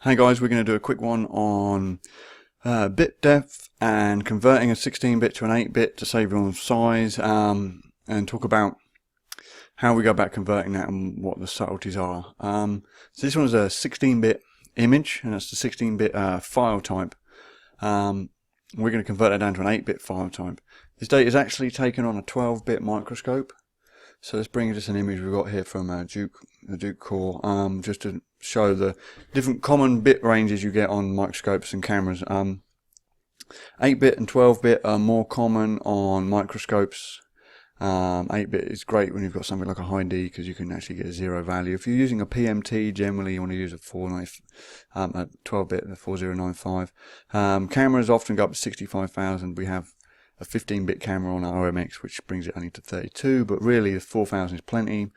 Hey guys, we're going to do a quick one on bit depth and converting a 16-bit to an 8-bit to save you on size, and talk about how we go about converting that and what the subtleties are. So this one is a 16-bit image, and that's the 16-bit file type. We're going to convert that down to an 8-bit file type. This data is actually taken on a 12-bit microscope. So let's bring just an image we've got here from the Duke core, just to show the different common bit ranges you get on microscopes and cameras. 8-bit and 12-bit are more common on microscopes. 8-bit is great when you've got something like a high D because you can actually get a zero value. If you're using a PMT, generally you want to use a 12-bit, the 4095. Cameras often go up to 65,000. We have a 15-bit camera on our OMX, which brings it only to 32, but really the 4000 is plenty.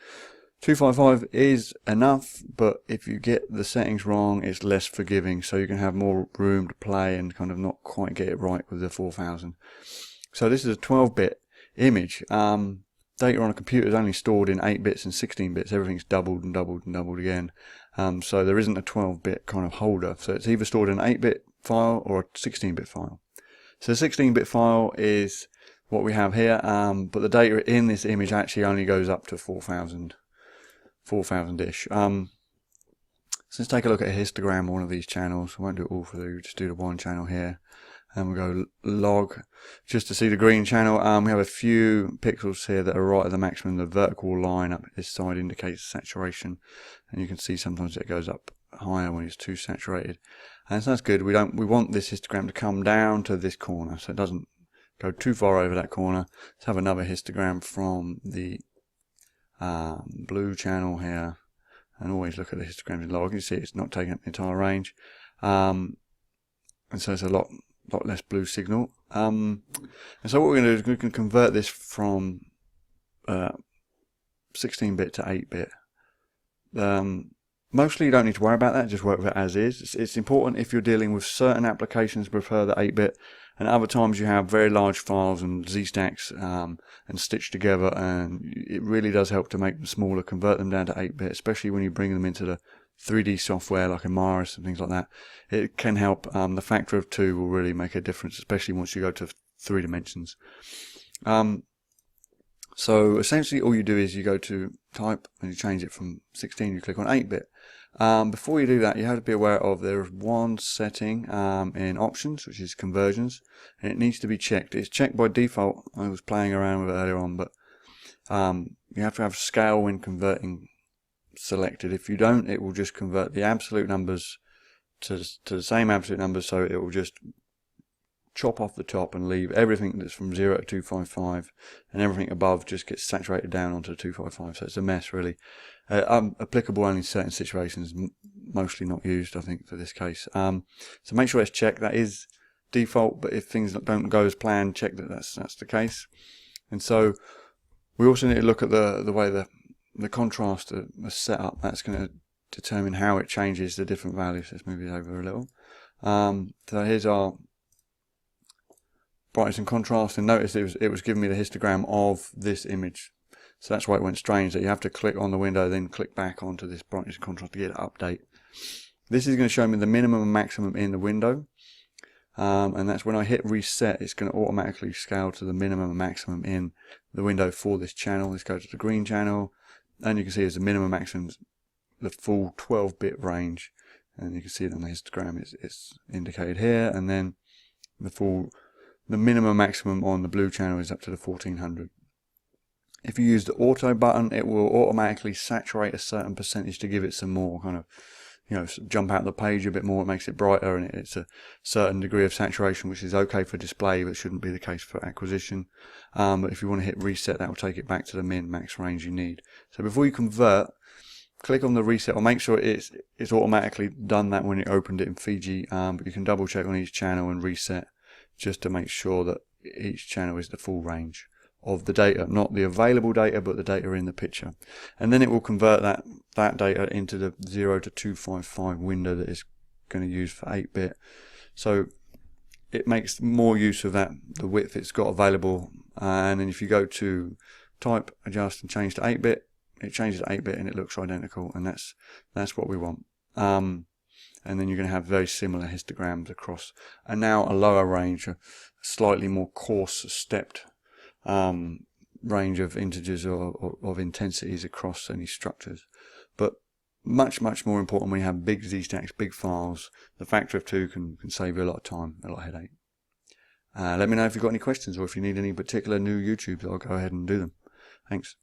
255 is enough, but if you get the settings wrong, it's less forgiving, so you can have more room to play and kind of not quite get it right with the 4000. So this is a 12-bit image. Data on a computer is only stored in 8 bits and 16 bits. Everything's doubled and doubled and doubled again. So there isn't a 12-bit kind of holder. So it's either stored in an 8-bit file or a 16-bit file. So the 16-bit file is what we have here, but the data in this image actually only goes up to 4000-ish. So let's take a look at a histogram of one of these channels. I won't do it all for you, just do the one channel here. And we'll go log, just to see the green channel. We have a few pixels here that are right at the maximum. The vertical line up this side indicates saturation, and you can see sometimes it goes up higher when it's too saturated. And so that's good. We want this histogram to come down to this corner, so it doesn't go too far over that corner. Let's have another histogram from the blue channel here, and always look at the histograms in log. You see it's not taking up the entire range, and so it's a lot less blue signal. And so what we're going to do is we can convert this from 16-bit to 8-bit. Mostly you don't need to worry about that, just work with it as is. It's important if you're dealing with certain applications prefer the 8-bit, and other times you have very large files and Z-stacks and stitched together, and it really does help to make them smaller, convert them down to 8-bit, especially when you bring them into the 3D software like Imaris and things like that. It can help. The factor of 2 will really make a difference, especially once you go to 3 dimensions. So essentially all you do is you go to type and you change it from 16, you click on 8-bit. Before you do that, you have to be aware of there's one setting in options, which is conversions, and it needs to be checked. It's checked by default. I was playing around with it earlier on, but you have to have scale when converting selected. If you don't, it will just convert the absolute numbers to the same absolute numbers, so it will just chop off the top and leave everything that's from 0 to 255, and everything above just gets saturated down onto 255. So it's a mess, really. Applicable only in certain situations, mostly not used, I think, for this case. So make sure it's checked. That is default, but if things don't go as planned, check that that's the case. And so we also need to look at the way the contrast is set up. That's going to determine how it changes the different values. Let's move it over a little. So here's our brightness and contrast, and notice it was giving me the histogram of this image. So that's why it went strange, that you have to click on the window, then click back onto this brightness and contrast to get an update. This is going to show me the minimum and maximum in the window, and that's when I hit reset, it's going to automatically scale to the minimum and maximum in the window for this channel. Let's go to the green channel, and you can see as the minimum and maximum, the full 12-bit range, and you can see it on the histogram, it's indicated here, and then the minimum maximum on the blue channel is up to the 1400. If you use the auto button, it will automatically saturate a certain percentage to give it some more kind of, jump out the page a bit more. It makes it brighter, and it's a certain degree of saturation, which is okay for display, but shouldn't be the case for acquisition. But if you want to hit reset, that will take it back to the min-max range you need. So before you convert, click on the reset, or make sure it's automatically done that when you opened it in Fiji, but you can double check on each channel and reset, just to make sure that each channel is the full range of the data, not the available data, but the data in the picture. And then it will convert that data into the 0 to 255 window that it's going to use for 8-bit. So it makes more use of the width it's got available. And then if you go to type, adjust, and change to 8-bit, it changes to 8-bit and it looks identical, and that's what we want. and then you're going to have very similar histograms across, and now a lower range, a slightly more coarse stepped range of integers or of intensities across any structures. But much more important when you have big Z-stacks, big files, the factor of 2 can save you a lot of time, a lot of headache. Let me know if you've got any questions or if you need any particular new YouTubes. I'll go ahead and do them. Thanks.